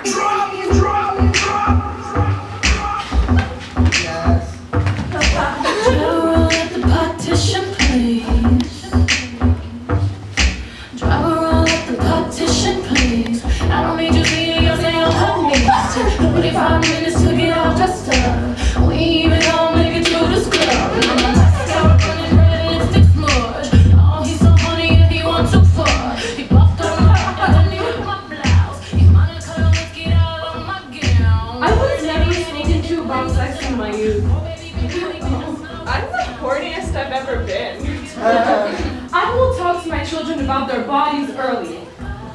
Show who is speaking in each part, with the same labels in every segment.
Speaker 1: Drop, drop, drop, drop. Yes.
Speaker 2: Roll at the partition, please. Drive a roll at the partition, please. I don't need you being your thing on her knees. 45 minutes to get all dressed up. We ain't even gonna make it to this club. And I'm like, stop running red lipstick smudge. Oh, he's so honey and he wants too far. He buffed on my and he ripped my blouse. He's mine to cut a whiskey out on my gown.
Speaker 3: I was never spoken to about sex in my youth.
Speaker 4: I'm the horniest I've ever been.
Speaker 3: I will talk to my children about their bodies early.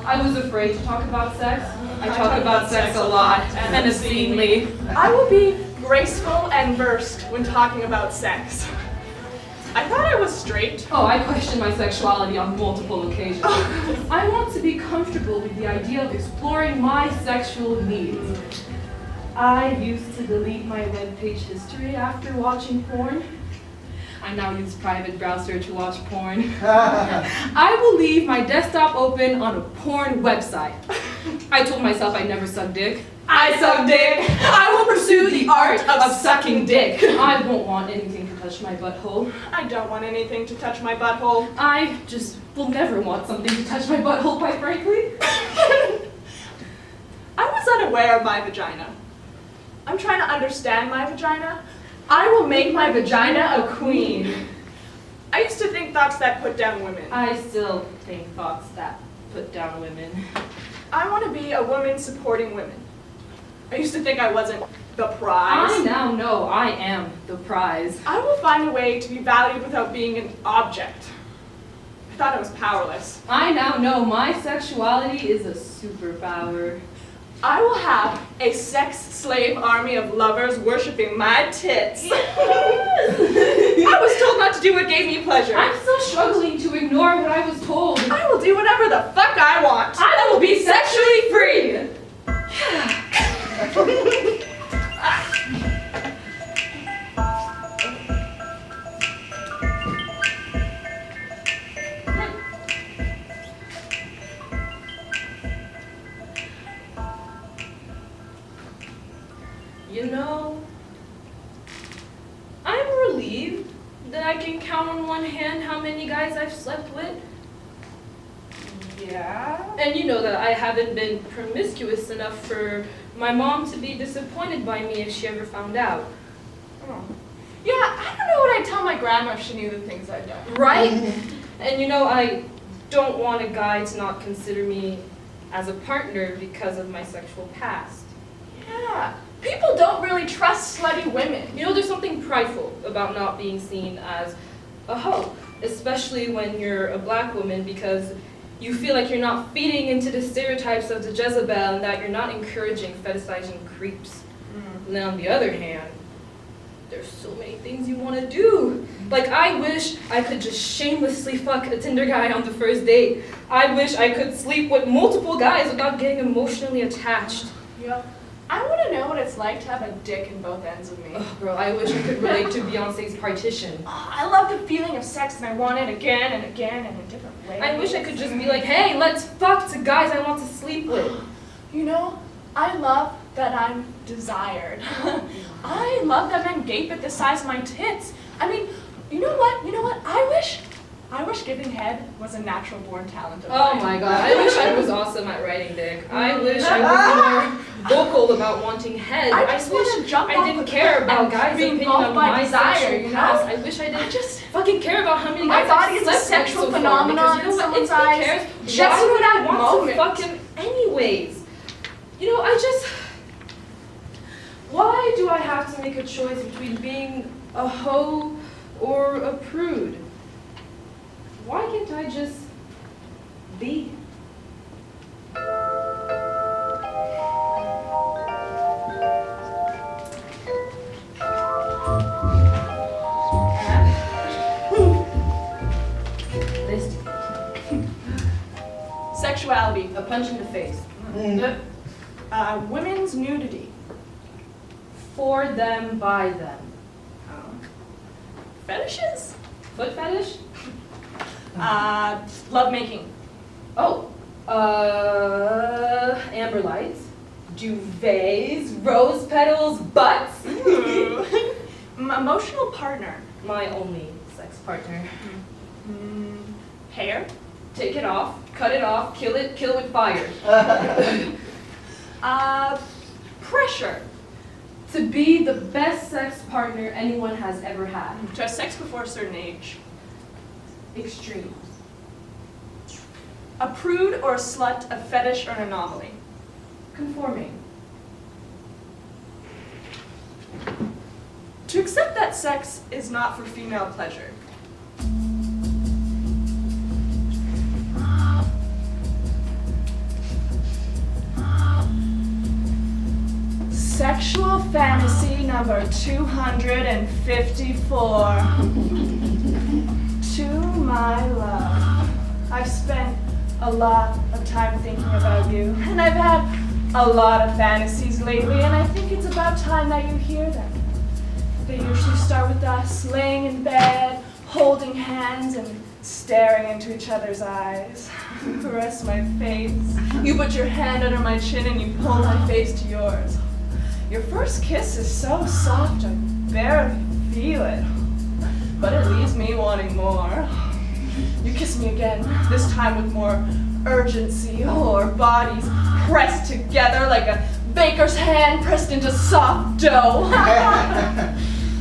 Speaker 3: I was afraid to talk about sex. I talk about sex a lot and obscenely.
Speaker 4: I will be graceful and versed when talking about sex. I thought I was straight.
Speaker 3: Oh, I question my sexuality on multiple occasions. I want to be comfortable with the idea of exploring my sexual needs. I used to delete my webpage history after watching porn. I now use private browser to watch porn. I will leave my desktop open on a porn website. I told myself I'd never suck dick.
Speaker 4: I suck dick.
Speaker 3: I will pursue the art of sucking dick. I won't want anything to touch my butthole.
Speaker 4: I don't want anything to touch my butthole.
Speaker 3: I just will never want something to touch my butthole, quite frankly.
Speaker 4: I was unaware of my vagina. I'm trying to understand my vagina. I will make my vagina a queen. I used to think thoughts that put down women.
Speaker 3: I still think thoughts that put down women.
Speaker 4: I want to be a woman supporting women. I used to think I wasn't the prize.
Speaker 3: I now know I am the prize.
Speaker 4: I will find a way to be valued without being an object. I thought I was powerless.
Speaker 3: I now know my sexuality is a superpower.
Speaker 4: I will have a sex slave army of lovers worshiping my tits. I was told not to do what gave me pleasure.
Speaker 3: I'm still struggling to ignore what I was told.
Speaker 4: I will do whatever the fuck I want.
Speaker 3: I will be sexually free. You know, I'm relieved that I can count on one hand how many guys I've slept with.
Speaker 4: Yeah?
Speaker 3: And you know that I haven't been promiscuous enough for my mom to be disappointed by me if she ever found out.
Speaker 4: Oh. Yeah, I don't know what I'd tell my grandma if she knew the things I've done.
Speaker 3: Right? And you know, I don't want a guy to not consider me as a partner because of my sexual past.
Speaker 4: Yeah. People don't really trust slutty women.
Speaker 3: You know, there's something prideful about not being seen as a hoe, especially when you're a black woman, because you feel like you're not feeding into the stereotypes of the Jezebel and that you're not encouraging fetishizing creeps. And then on the other hand, there's so many things you want to do. Like, I wish I could just shamelessly fuck a Tinder guy on the first date. I wish I could sleep with multiple guys without getting emotionally attached.
Speaker 4: Yep. I want to know what it's like to have a dick in both ends of me.
Speaker 3: Ugh, girl, I wish I could relate to Beyonce's Partition.
Speaker 4: Oh, I love the feeling of sex and I want it again and again and in different ways.
Speaker 3: I wish I could just be like, hey, let's fuck to guys I want to sleep with.
Speaker 4: You know, I love that I'm desired. I love that men gape at the size of my tits. I mean, you know what? I wish giving head was a natural born talent of
Speaker 3: Oh
Speaker 4: mine.
Speaker 3: my god, I wish I was awesome at writing dick. I wish I was more vocal about wanting head.
Speaker 4: I just want to jump
Speaker 3: I
Speaker 4: off
Speaker 3: didn't
Speaker 4: the
Speaker 3: care
Speaker 4: cliff
Speaker 3: about
Speaker 4: and
Speaker 3: guys'
Speaker 4: be
Speaker 3: opinion
Speaker 4: engulfed
Speaker 3: on
Speaker 4: by
Speaker 3: my
Speaker 4: desire,
Speaker 3: sexual
Speaker 4: you know?
Speaker 3: past. I wish I didn't fucking care about how many
Speaker 4: My
Speaker 3: guys
Speaker 4: body
Speaker 3: I've
Speaker 4: is a
Speaker 3: slept with
Speaker 4: sexual
Speaker 3: so far,
Speaker 4: phenomenon
Speaker 3: because you know
Speaker 4: in
Speaker 3: what? It's
Speaker 4: someone's
Speaker 3: who
Speaker 4: eyes
Speaker 3: cares?
Speaker 4: just
Speaker 3: Why
Speaker 4: for
Speaker 3: would
Speaker 4: that
Speaker 3: I want
Speaker 4: moment.
Speaker 3: to fuck him anyways? You know, why do I have to make a choice between being a hoe or a prude? Why can't I just be?
Speaker 4: Sexuality.
Speaker 3: A punch in the face.
Speaker 4: Women's nudity.
Speaker 3: For them, by them.
Speaker 4: Fetishes?
Speaker 3: Foot fetish?
Speaker 4: Lovemaking.
Speaker 3: Oh. Amber lights. Duvets, rose petals, butts.
Speaker 4: Emotional partner.
Speaker 3: My only sex partner.
Speaker 4: Hair.
Speaker 3: Take it off, cut it off, kill it with fire.
Speaker 4: Pressure.
Speaker 3: To be the best sex partner anyone has ever had.
Speaker 4: To have sex before a certain age.
Speaker 3: Extreme.
Speaker 4: A prude or a slut, a fetish or an anomaly.
Speaker 3: Conforming.
Speaker 4: To accept that sex is not for female pleasure. Sexual fantasy number 254. To my love. I've spent a lot of time thinking about you, and I've had a lot of fantasies lately, and I think it's about time that you hear them. They usually start with us laying in bed, holding hands, and staring into each other's eyes. You caress my face. You put your hand under my chin and you pull my face to yours. Your first kiss is so soft I barely feel it, but it leaves me wanting more. You kiss me again, this time with more urgency. Our bodies pressed together like a baker's hand pressed into soft dough.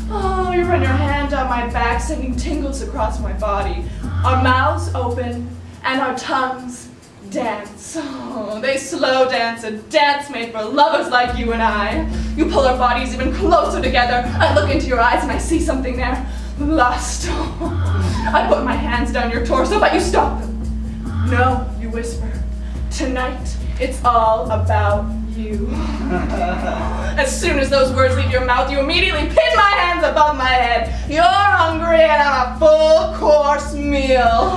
Speaker 4: Oh, you run your hand down my back, sending tingles across my body. Our mouths open and our tongues dance. Oh, they slow dance, a dance made for lovers like you and I. You pull our bodies even closer together. I look into your eyes and I see something there. Lust. I put my hands down your torso, but you stop them. No, you whisper. Tonight, it's all about you. As soon as those words leave your mouth, you immediately pin my hands above my head. You're hungry and have a full-course meal.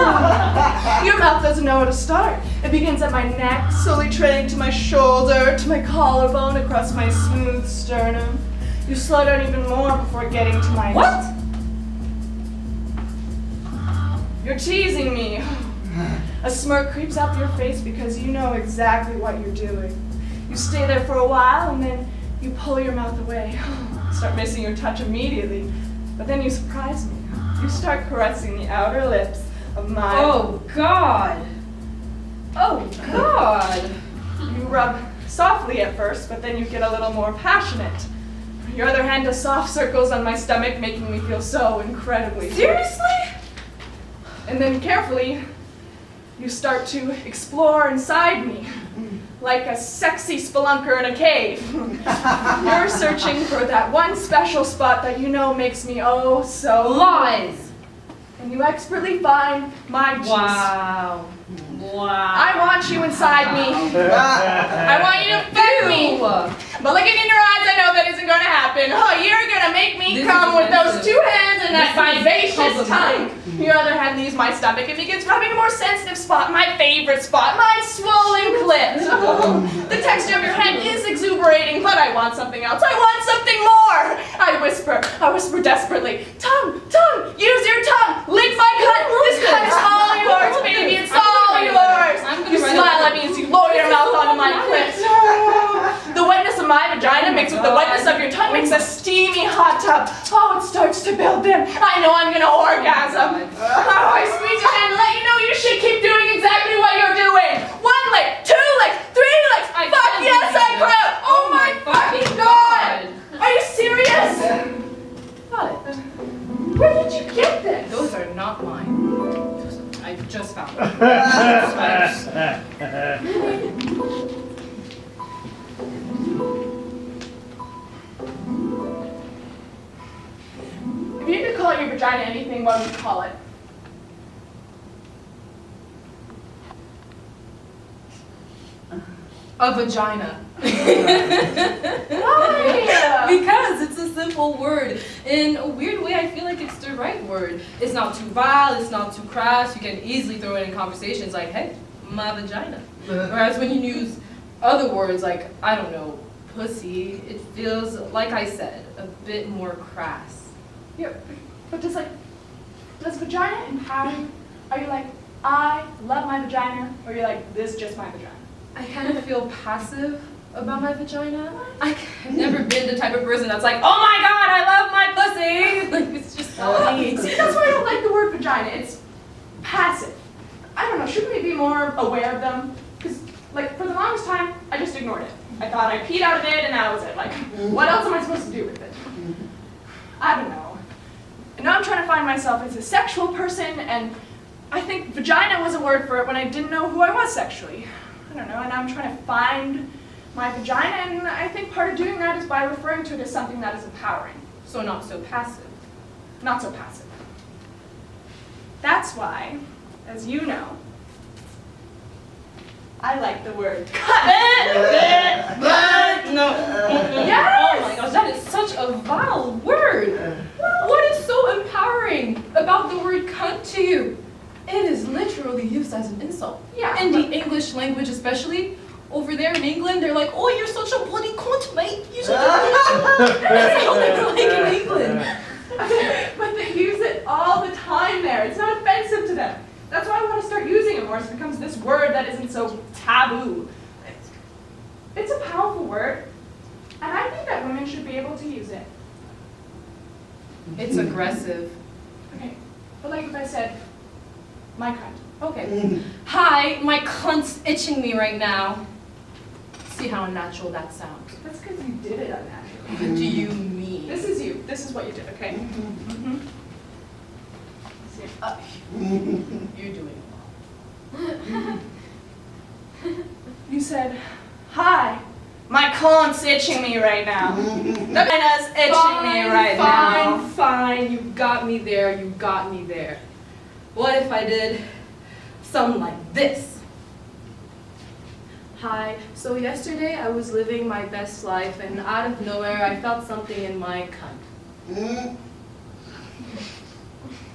Speaker 4: Your mouth doesn't know where to start. It begins at my neck, slowly trailing to my shoulder, to my collarbone, across my smooth sternum. You slow down even more before getting to my...
Speaker 3: What?
Speaker 4: You're teasing me. A smirk creeps up your face because you know exactly what you're doing. You stay there for a while and then you pull your mouth away. Start missing your touch immediately, but then you surprise me. You start caressing the outer lips of my...
Speaker 3: Oh, God. Oh, God.
Speaker 4: You rub softly at first, but then you get a little more passionate. Your other hand does soft circles on my stomach, making me feel so incredibly...
Speaker 3: Seriously?
Speaker 4: And then carefully, you start to explore inside me, like a sexy spelunker in a cave. You're searching for that one special spot that you know makes me oh so...
Speaker 3: Lies.
Speaker 4: And you expertly find my juice.
Speaker 3: Wow.
Speaker 4: I want you inside me. I want you to fuck me. But looking in your eyes, I know that isn't going to happen. Oh, you're going to make me come with those two hands and that vivacious tongue. Your other hand leaves my stomach and begins rubbing a more sensitive spot, my favorite spot, my swollen clit. The texture of your hand is exuberating, but I want something else. I want something more. I whisper desperately. Tongue, use your tongue. Lick my cunt. This cunt is all yours, baby. It's all yours. You smile at me as you lower your mouth onto my clit. The wetness of my vagina mixed with the wetness of your tongue makes a steamy hot tub. Oh, it starts to build then. I know I'm gonna orgasm. Oh, I squeeze your hand and let you know you should keep doing exactly what you're doing. 1 lick, 2 licks, 3 licks. Fuck yes, I cry. Oh my fucking God. Are you serious? Got it. Where did you get this?
Speaker 3: Those are not mine. I just found them.
Speaker 4: If you could call your vagina anything, what would you call it?
Speaker 3: A vagina.
Speaker 4: Why?
Speaker 3: Because it's a simple word. In a weird way, I feel like it's the right word. It's not too vile, it's not too crass. You can easily throw it in conversations like, hey, my vagina. Whereas when you use other words like, I don't know, pussy, it feels, like I said, a bit more crass.
Speaker 4: Yeah, but does vagina empower you? Are you like, I love my vagina? Or you're like, this is just my vagina?
Speaker 3: I kind of feel passive about my vagina. I've never been the type of person that's like, oh my god, I love my pussy! Like, it's just not me.
Speaker 4: See, that's why I don't like the word vagina. It's passive. I don't know, shouldn't we be more aware of them? Because, like, for the longest time, I just ignored it. I thought I peed out of it and that was it. Like, what else am I supposed to do with it? I don't know. And now I'm trying to find myself as a sexual person, and I think vagina was a word for it when I didn't know who I was sexually. I don't know, and now I'm trying to find my vagina, and I think part of doing that is by referring to it as something that is empowering.
Speaker 3: So not so passive.
Speaker 4: Not so passive. That's why, as you know, I like the word
Speaker 3: No.
Speaker 4: Yes!
Speaker 3: Oh my gosh, that is such a vile word. What is so empowering about the word cunt to you? It is literally used as an insult.
Speaker 4: Yeah,
Speaker 3: In the
Speaker 4: but-
Speaker 3: English language especially, over there in England, they're like, oh, you're such a bloody cunt, mate. You're such a bloody cunt. That's how they're like in England.
Speaker 4: But they use it all the time there. It's not offensive to them. That's why I want to start using it more so it becomes this word that isn't so taboo. It's a powerful word, and I think that women should be able to use it.
Speaker 3: It's aggressive.
Speaker 4: Okay, but like if I said, my cunt.
Speaker 3: Okay. Hi, my cunt's itching me right now. See how unnatural that sounds.
Speaker 4: That's because you did it unnaturally.
Speaker 3: What do you mean?
Speaker 4: This is you. This is what you did, okay? Mm-hmm. See,
Speaker 3: You're doing it wrong.
Speaker 4: you said, hi, my cunt's itching me right now. The vagina's itching me right now.
Speaker 3: Fine, you got me there, you got me there. What if I did something like this? Hi, so yesterday I was living my best life and out of nowhere I felt something in my cunt.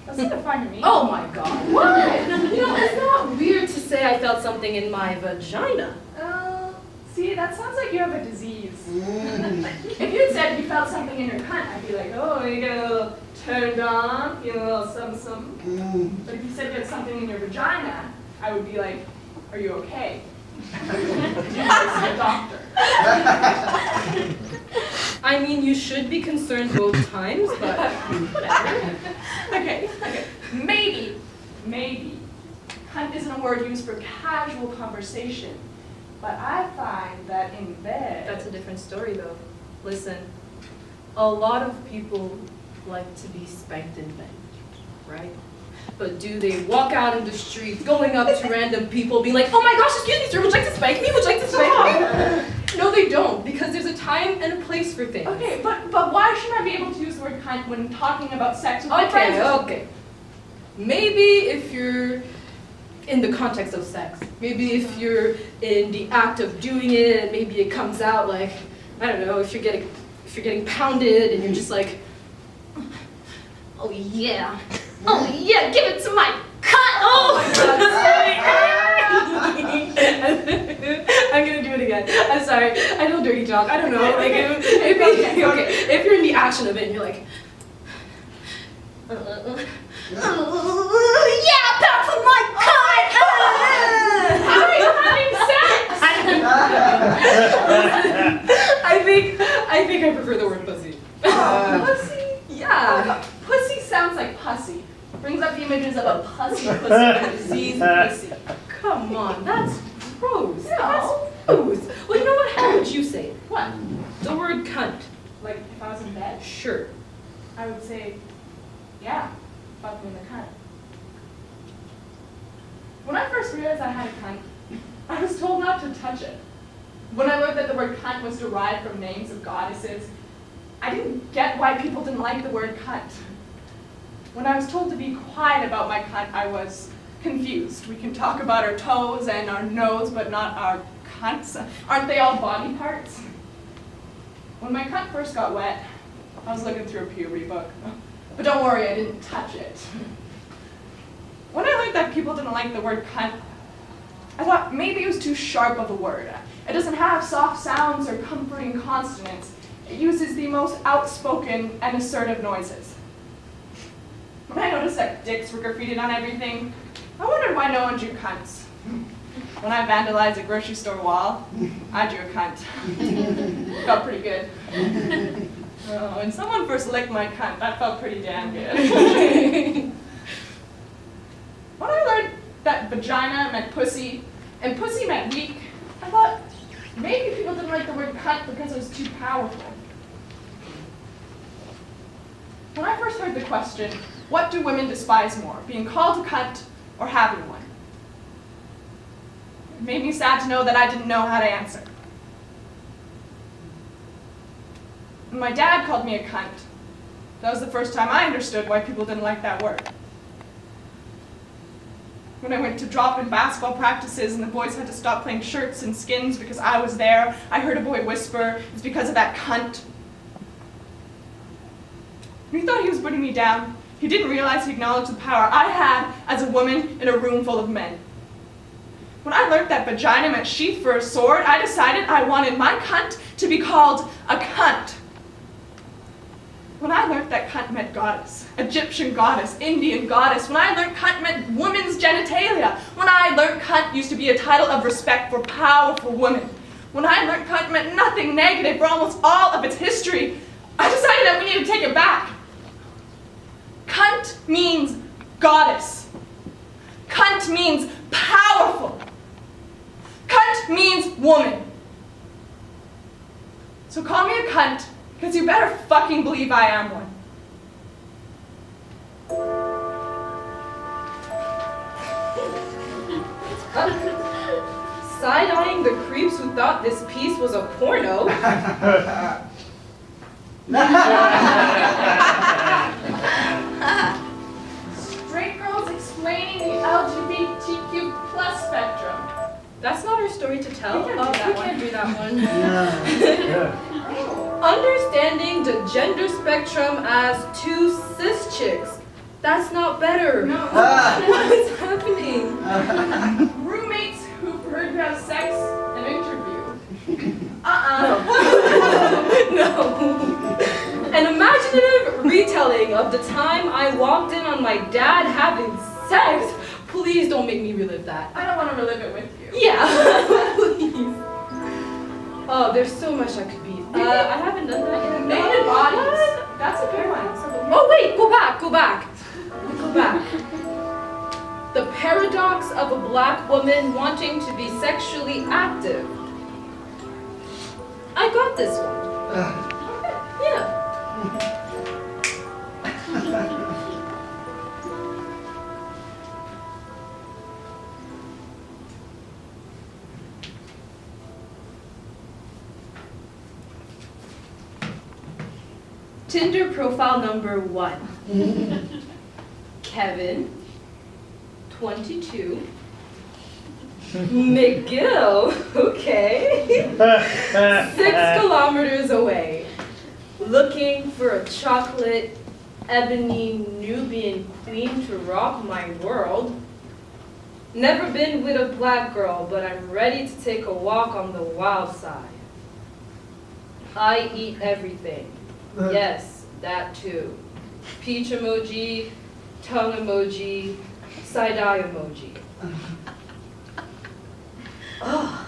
Speaker 4: That's not fine to me.
Speaker 3: Oh my god.
Speaker 4: What?
Speaker 3: You know, it's not weird to say I felt something in my vagina.
Speaker 4: See, that sounds like you have a disease. If you had said you felt something in your cunt, I'd be like, oh, you get a little turned on, you get a little something. But if you said you had something in your vagina, I would be like, are you okay? You need to see a doctor.
Speaker 3: I mean, you should be concerned both times, but whatever.
Speaker 4: Okay. Maybe, cunt isn't a word used for casual conversation, but I find that in bed.
Speaker 3: That's a different story, though. Listen, a lot of people like to be spanked in bed, right? But do they walk out in the street, going up to random people, being like, oh my gosh, excuse me, sir, would you like to spank me? Would you like to spank me? No, they don't, because there's a time and a place for things.
Speaker 4: Okay, but why shouldn't I be able to use the word cunt when talking about sex with my friends?
Speaker 3: Okay. Maybe if you're in the context of sex. Maybe if you're in the act of doing it, maybe it comes out like, I don't know, if you're getting pounded and you're just like, oh yeah, give it to my cunt. Oh my god, I'm gonna do it again. I'm sorry. I know dirty talk. I don't know. Like maybe okay. If you're in the action of it and you're like, yeah, pound for my cunt.
Speaker 4: How are you having sex?
Speaker 3: I think I prefer the word pussy.
Speaker 4: Pussy?
Speaker 3: Yeah.
Speaker 4: Pussy sounds like pussy. Brings up the images of a pussy, a diseased pussy.
Speaker 3: Come on, that's gross.
Speaker 4: No.
Speaker 3: That's gross. Well, you know what? How would you say it?
Speaker 4: What?
Speaker 3: The word cunt.
Speaker 4: Like if I was in bed,
Speaker 3: Sure.
Speaker 4: I would say, yeah, fuck me in the cunt. When I first realized I had a cunt, I was told not to touch it. When I learned that the word cunt was derived from names of goddesses, I didn't get why people didn't like the word cunt. When I was told to be quiet about my cunt, I was confused. We can talk about our toes and our nose, but not our cunts. Aren't they all body parts? When my cunt first got wet, I was looking through a puberty book. But don't worry, I didn't touch it. When I learned that people didn't like the word cunt, I thought maybe it was too sharp of a word. It doesn't have soft sounds or comforting consonants. It uses the most outspoken and assertive noises. When I noticed that dicks were graffitied on everything, I wondered why no one drew cunts. When I vandalized a grocery store wall, I drew a cunt. Felt pretty good. Oh, when someone first licked my cunt, that felt pretty damn good. When I learned that vagina meant pussy, and pussy meant weak, I thought maybe people didn't like the word cunt because it was too powerful. When I first heard the question, what do women despise more, being called a cunt or having one? It made me sad to know that I didn't know how to answer. When my dad called me a cunt, that was the first time I understood why people didn't like that word. When I went to drop-in basketball practices and the boys had to stop playing shirts and skins because I was there, I heard a boy whisper, "It's because of that cunt." He thought he was putting me down. He didn't realize he acknowledged the power I had as a woman in a room full of men. When I learned that vagina meant sheath for a sword, I decided I wanted my cunt to be called a cunt. When I learned that cunt meant goddess, Egyptian goddess, Indian goddess, when I learned cunt meant woman's genitalia, when I learned cunt used to be a title of respect for powerful women, when I learned cunt meant nothing negative for almost all of its history, I decided that we needed to take it back. Cunt means goddess. Cunt means powerful. Cunt means woman. So call me a cunt, because you better fucking believe I am one.
Speaker 3: Side-eyeing the creeps who thought this piece was a porno.
Speaker 4: Straight girls explaining the LGBTQ plus spectrum.
Speaker 3: That's not our story to tell.
Speaker 4: We can't do that
Speaker 3: We can't do that one. Understanding the gender spectrum as two cis chicks. That's not better.
Speaker 4: No.
Speaker 3: What's happening?
Speaker 4: Roommates who've heard you have sex and interview.
Speaker 3: No. An imaginative retelling of the time I walked in on my dad having sex. Please don't make me relive that.
Speaker 4: I don't want to relive it with you.
Speaker 3: Yeah, please. Oh, there's so much I could be. I haven't done that yet.
Speaker 4: Naked bodies. That's a good one.
Speaker 3: Oh wait, go back. The paradox of a black woman wanting to be sexually active. I got this one. Yeah. Tinder profile number 1. Kevin, 22. McGill, okay. 6 kilometers away. Looking for a chocolate, ebony Nubian queen to rock my world. Never been with a black girl, but I'm ready to take a walk on the wild side. I eat everything. Yes, that too. Peach emoji, tongue emoji, side-eye emoji. Oh.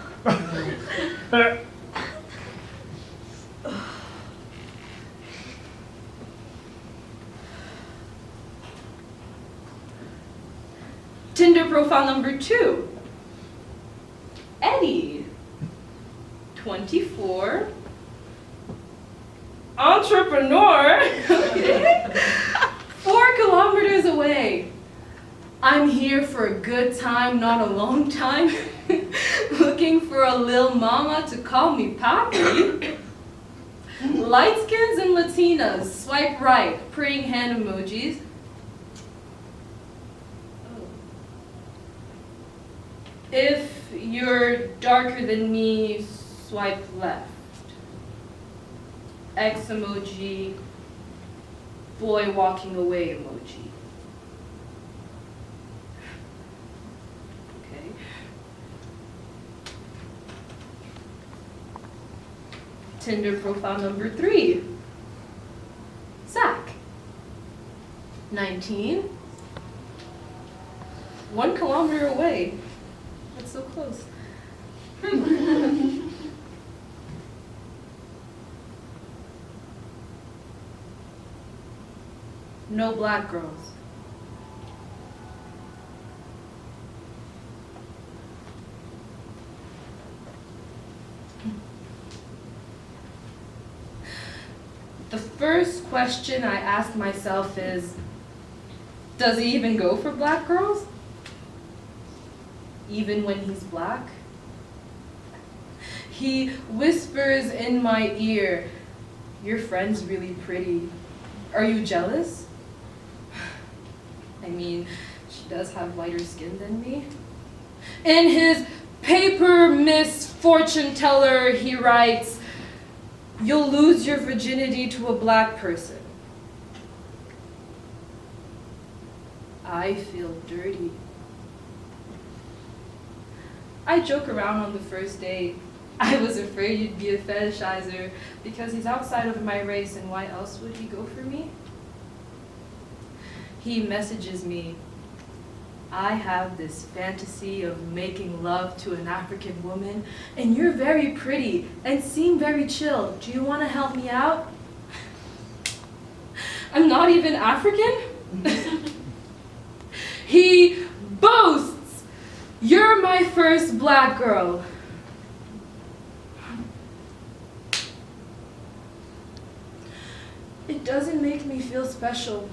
Speaker 3: Tinder profile number 2. Eddie, 24. Entrepreneur, okay. 4 kilometers away. I'm here for a good time, not a long time. Looking for a lil mama to call me papi. Light skins and Latinas, swipe right, praying hand emojis. If you're darker than me, swipe left. X emoji, boy walking away emoji. Okay. Tinder profile number 3. Zach, 19. 1 kilometer away. That's so close. No black girls. The first question I ask myself is, does he even go for black girls? Even when he's black? He whispers in my ear, your friend's really pretty. Are you jealous? I mean, she does have lighter skin than me. In his paper Miss Fortune Teller, he writes, you'll lose your virginity to a black person. I feel dirty. I joke around on the first date. I was afraid you'd be a fetishizer because he's outside of my race, and why else would he go for me? He messages me, I have this fantasy of making love to an African woman, and you're very pretty and seem very chill. Do you want to help me out? I'm not even African. He boasts, you're my first black girl. It doesn't make me feel special.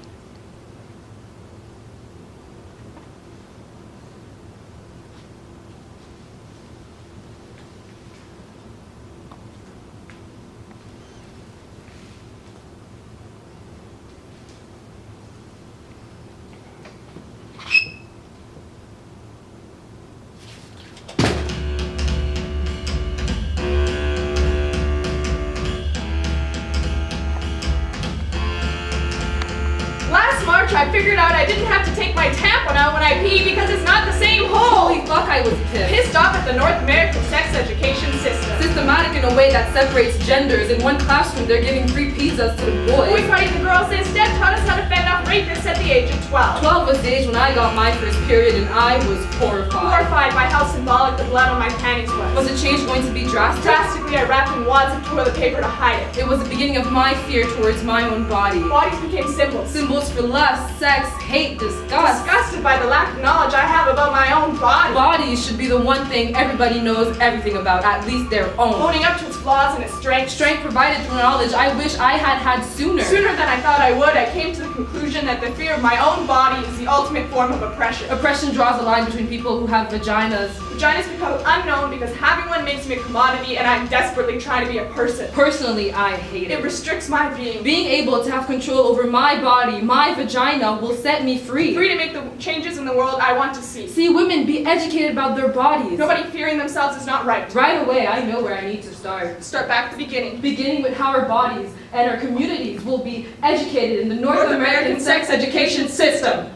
Speaker 4: I figured out I didn't have to take my tampon out when I pee because it's not the same hole.
Speaker 3: Holy fuck, I was
Speaker 4: Pissed off at the North American sex education system.
Speaker 3: Systematic in a way that separates genders. In one classroom, they're giving free pizzas to the boys.
Speaker 4: Boy party the girls instead taught us how to fend off rapists at the age of 12.
Speaker 3: 12 was the age when I got my first period, and I was horrified.
Speaker 4: Horrified by how symbolic the blood on my panties was.
Speaker 3: Was the change going to be drastic?
Speaker 4: Drastically, I wrapped in wads of toilet paper to hide it.
Speaker 3: It was the beginning of my fear towards my own body.
Speaker 4: Bodies became symbols.
Speaker 3: Symbols for lust, sex, hate, disgust.
Speaker 4: Disgusted by the lack of knowledge I have about my own body.
Speaker 3: Bodies should be the one thing everybody knows everything about, at least their own.
Speaker 4: Owning up to its flaws and its strengths.
Speaker 3: Strength provided through knowledge I wish I had had sooner.
Speaker 4: Sooner than I thought I would, I came to the conclusion that the fear of my own body is the ultimate form of oppression.
Speaker 3: Oppression draws a line between people who have vaginas.
Speaker 4: Vaginas become unknown because having one makes me a commodity and I'm desperately trying to be a person.
Speaker 3: Personally, I hate it.
Speaker 4: It restricts my being.
Speaker 3: Being able to have control over my body, my vagina, will set me free.
Speaker 4: Free to make the changes in the world I want to see.
Speaker 3: See women be educated about their bodies.
Speaker 4: Nobody fearing themselves is not right.
Speaker 3: Right away, I know where I need to start.
Speaker 4: Start back at the beginning.
Speaker 3: Beginning with how our bodies and our communities will be educated in the North American sex education system.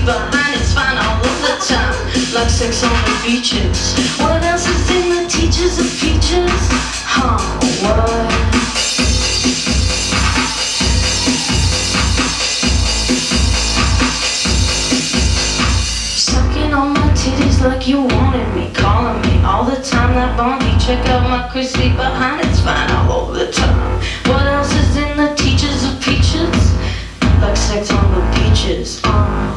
Speaker 2: Behind it's fine all of the time, like sex on the beaches. What else is in the teachers of peaches? Huh, what? Sucking on my titties like you wanted me, calling me all the time, that Bonnie. Check out my Chrissy behind it's fine all over the time. What else is in the teachers of peaches? Like sex on the beaches. Right.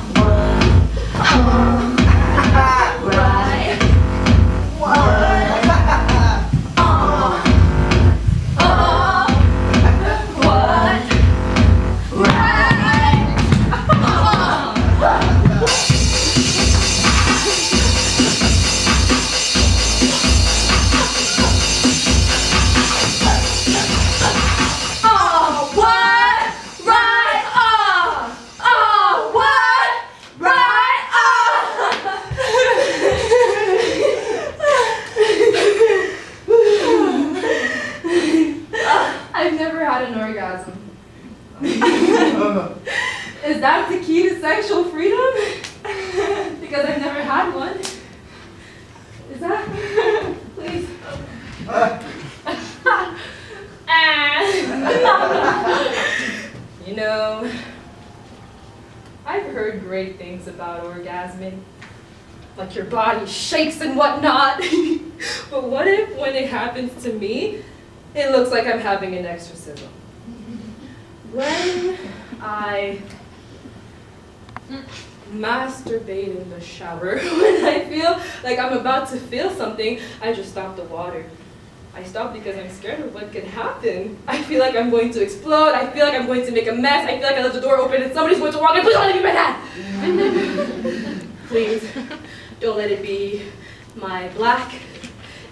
Speaker 3: that the key to sexual freedom? Because I've never had one. Is that? Please. You know, I've heard great things about orgasming. Like your body shakes and whatnot. But what if when it happens to me, it looks like I'm having an exorcism? When I masturbate in the shower, when I feel like I'm about to feel something, I just stop the water. I stop because I'm scared of what could happen. I feel like I'm going to explode. I feel like I'm going to make a mess. I feel like I left the door open and somebody's going to walk in. Please don't let it be my dad. Please don't let it be my black,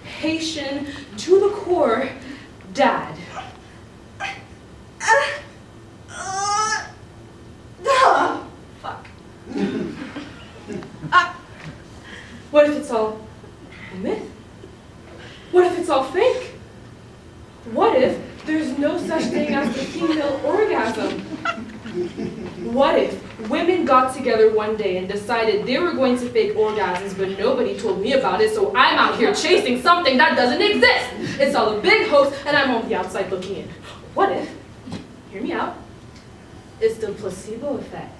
Speaker 3: Haitian, to the core dad. Fuck. What if it's all a myth? What if it's all fake? What if there's no such thing as the female orgasm? What if women got together one day and decided they were going to fake orgasms, but nobody told me about it, so I'm out here chasing something that doesn't exist? It's all a big hoax, and I'm on the outside looking in. What if, hear me out, it's the placebo effect?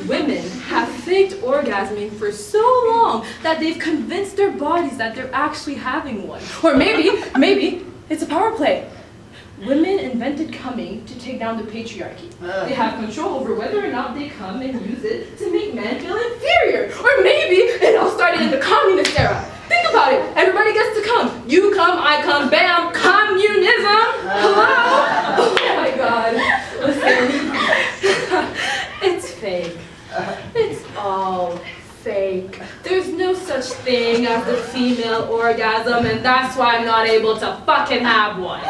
Speaker 3: Women have faked orgasming for so long that they've convinced their bodies that they're actually having one. Or maybe it's a power play. Women invented coming to take down the patriarchy. They have control over whether or not they come and use it to make men feel inferior. Or maybe it all started in the communist era. Think about it. Everybody gets to come. You come, I come, bam, communism. Hello? Oh my God. Listen. It's fake. It's all fake. There's no such thing as the female orgasm, and that's why I'm not able to fucking have one.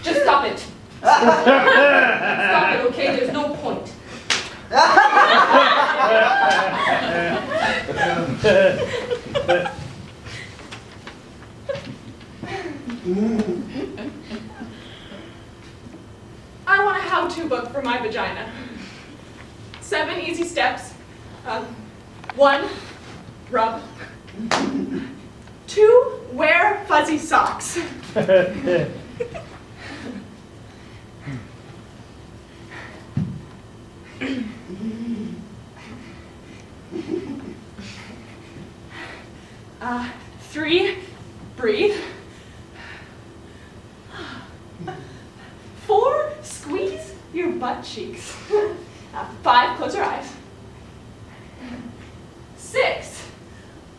Speaker 3: Just stop it. Stop it, okay? There's no point.
Speaker 4: I want a how-to book for my vagina. 7 easy steps. 1, rub. 2, wear fuzzy socks. 3, breathe. 4, squeeze your butt cheeks. 5, close your eyes. 6,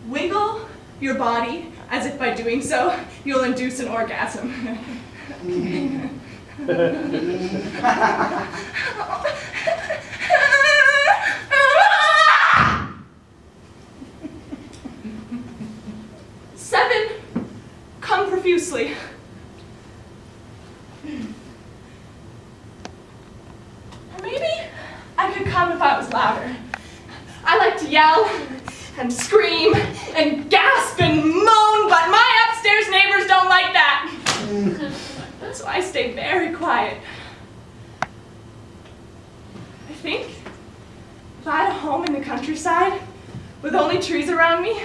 Speaker 4: wiggle your body as if by doing so you'll induce an orgasm. 7, come profusely. Maybe I could come if I was louder. I like to yell and scream and gasp and moan, but my upstairs neighbors don't like that. So I stay very quiet. I think if I had a home in the countryside with only trees around me,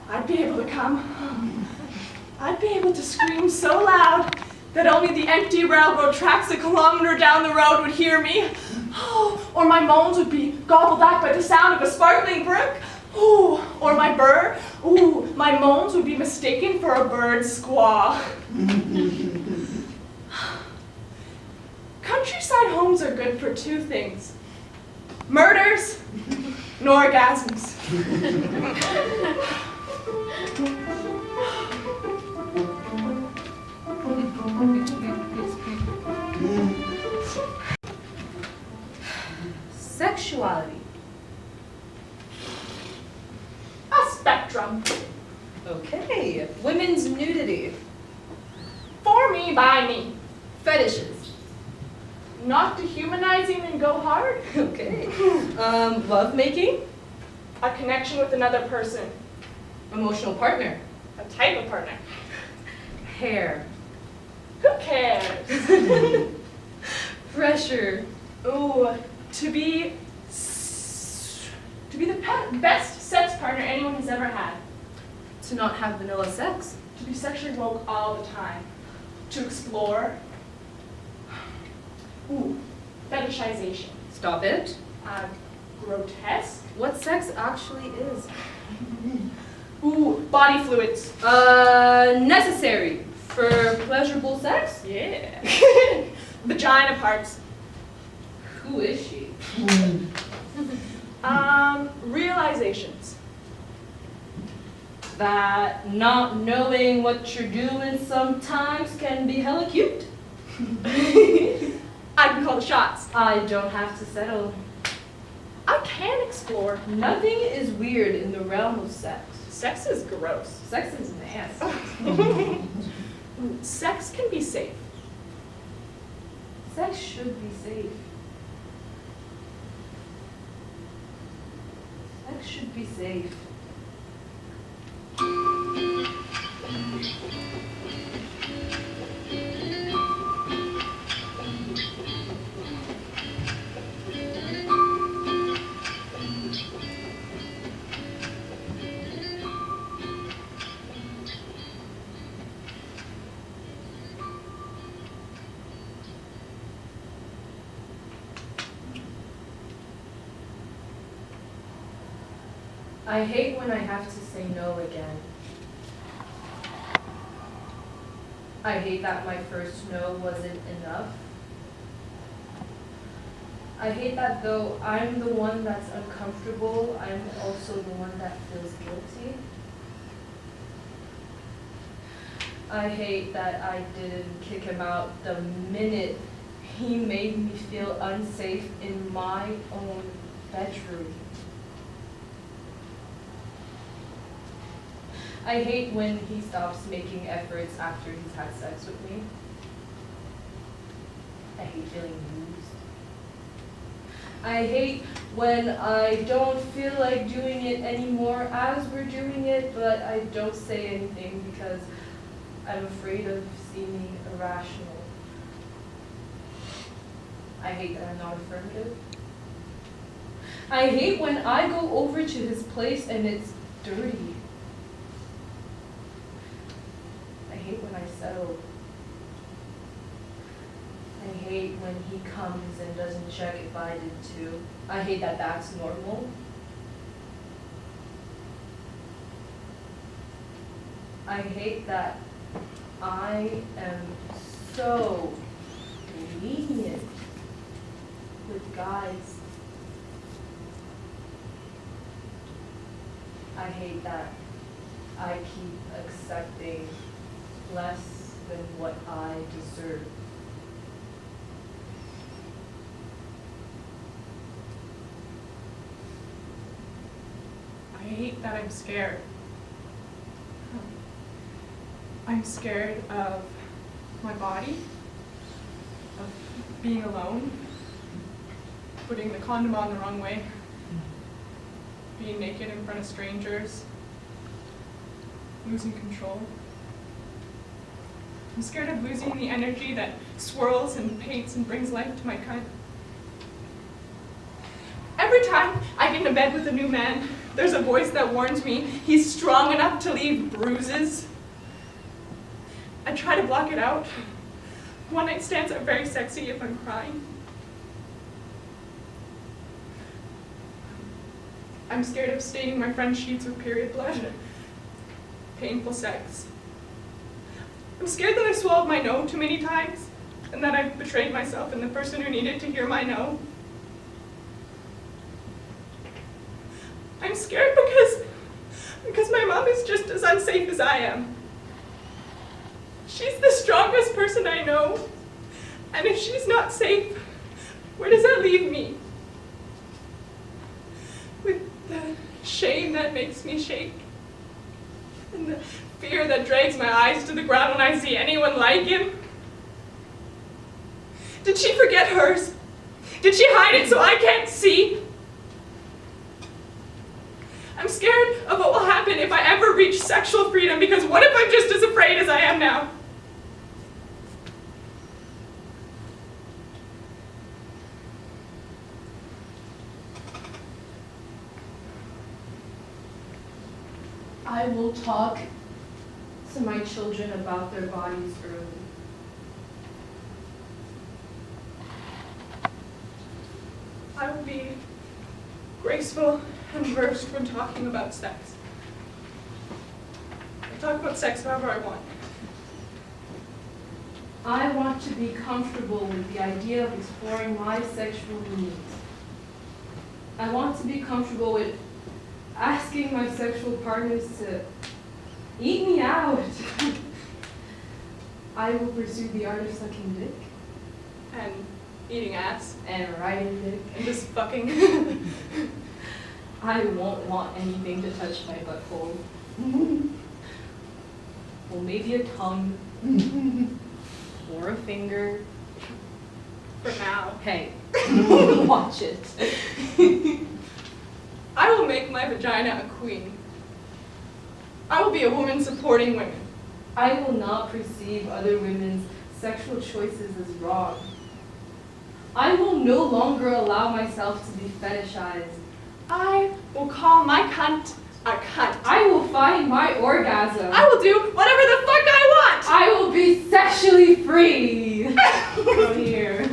Speaker 4: I'd be able to come. I'd be able to scream so loud that only the empty railroad tracks a kilometer down the road would hear me. Oh, or my moans would be gobbled back by the sound of a sparkling brook. Ooh, or my moans would be mistaken for a bird's squaw. Countryside homes are good for 2 things: murders and orgasms.
Speaker 3: Sexuality.
Speaker 4: A spectrum.
Speaker 3: Okay. Women's nudity.
Speaker 4: For me, by me.
Speaker 3: Fetishes.
Speaker 4: Not dehumanizing and go hard.
Speaker 3: Okay. Love making.
Speaker 4: A connection with another person.
Speaker 3: Emotional partner.
Speaker 4: A type of partner.
Speaker 3: Hair.
Speaker 4: Who cares?
Speaker 3: Pressure.
Speaker 4: Ooh, to be the best sex partner anyone has ever had.
Speaker 3: To not have vanilla sex.
Speaker 4: To be sexually woke all the time. To explore. Ooh, fetishization.
Speaker 3: Stop it.
Speaker 4: Grotesque.
Speaker 3: What sex actually is.
Speaker 4: Ooh, body fluids.
Speaker 3: Necessary for pleasurable sex?
Speaker 4: Yeah. Vagina parts.
Speaker 3: Who is she?
Speaker 4: Realizations.
Speaker 3: That not knowing what you're doing sometimes can be hella cute.
Speaker 4: I can call the shots.
Speaker 3: I don't have to settle.
Speaker 4: I can explore.
Speaker 3: Nothing is weird in the realm of sex.
Speaker 4: Sex is gross.
Speaker 3: Sex is nasty.
Speaker 4: Sex can be safe.
Speaker 3: Sex should be safe. Sex should be safe. I hate when I have to say no again. I hate that my first no wasn't enough. I hate that though I'm the one that's uncomfortable, I'm also the one that feels guilty. I hate that I didn't kick him out the minute he made me feel unsafe in my own bedroom. I hate when he stops making efforts after he's had sex with me. I hate feeling used. I hate when I don't feel like doing it anymore as we're doing it, but I don't say anything because I'm afraid of seeming irrational. I hate that I'm not affirmative. I hate when I go over to his place and it's dirty. I hate when I settle. I hate when he comes and doesn't check if I did too. I hate that that's normal. I hate that I am so lenient with guys. I hate that I keep accepting less than what I deserve.
Speaker 4: I hate that I'm scared. I'm scared of my body, of being alone, putting the condom on the wrong way, being naked in front of strangers, losing control. I'm scared of losing the energy that swirls and paints and brings life to my cunt. Every time I get into bed with a new man, there's a voice that warns me he's strong enough to leave bruises. I try to block it out. One-night stands are very sexy if I'm crying. I'm scared of staining my friend's sheets with period blood. Painful sex. I'm scared that I've swallowed my no too many times, and that I've betrayed myself and the person who needed to hear my no. I'm scared because my mom is just as unsafe as I am. She's the strongest person I know, and if she's not safe, where does that leave me? With the shame that makes me shake, and the fear that drags my eyes to the ground when I see anyone like him. Did she forget hers? Did she hide it so I can't see? I'm scared of what will happen if I ever reach sexual freedom, because what if I'm just as afraid as I am now?
Speaker 3: I will talk to my children about their bodies early.
Speaker 4: I will be graceful and versed when talking about sex. I talk about sex however I want.
Speaker 3: I want to be comfortable with the idea of exploring my sexual needs. I want to be comfortable with asking my sexual partners to eat me out. I will pursue the art of sucking dick
Speaker 4: And eating ass.
Speaker 3: and riding dick.
Speaker 4: And just fucking.
Speaker 3: I won't want anything to touch my butthole. Well, maybe a tongue or a finger.
Speaker 4: For now.
Speaker 3: Hey, watch it.
Speaker 4: I will make my vagina a queen. I will be a woman supporting women.
Speaker 3: I will not perceive other women's sexual choices as wrong. I will no longer allow myself to be fetishized.
Speaker 4: I will call my cunt a cunt.
Speaker 3: I will find my orgasm.
Speaker 4: I will do whatever the fuck I want.
Speaker 3: I will be sexually free. Come here.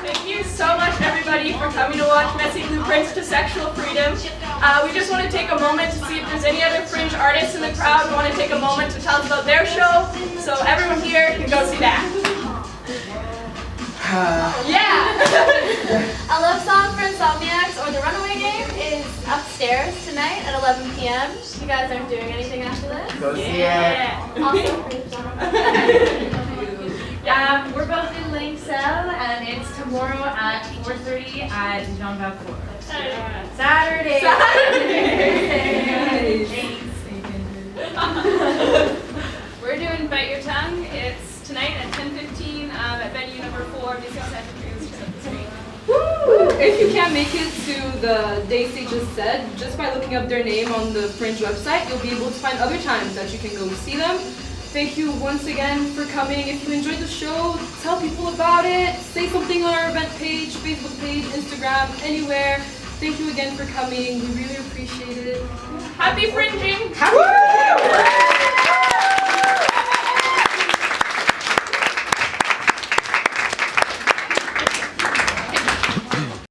Speaker 4: Thank you so much, everybody, for coming to watch Messy Blueprints to Sexual Freedom. We just want to take a moment to see if there's any other fringe artists in the crowd who want to take a moment to tell us about their show. So everyone here can go see that. Yeah!
Speaker 5: A love song for Insomniacs or the Runaway Game is upstairs tonight at 11 p.m. You guys aren't doing anything after this?
Speaker 1: Go see it.
Speaker 4: Yeah.
Speaker 5: Also,
Speaker 6: We're both in Link Cell, and it's tomorrow at 4:30 at Jean Valcourt. Saturday.
Speaker 7: We're doing Bite Your Tongue. It's tonight at 10:15 at venue number 4 of Disco Santa Cruz, just up the street.
Speaker 3: Woo! If you can't make it to the dates they just said, just by looking up their name on the Fringe website, you'll be able to find other times that you can go see them. Thank you once again for coming. If you enjoyed the show, tell people about it. Say something on our event page, Facebook page, Instagram, anywhere. Thank you again for coming. We really appreciate it.
Speaker 4: Happy fringing!
Speaker 3: Happy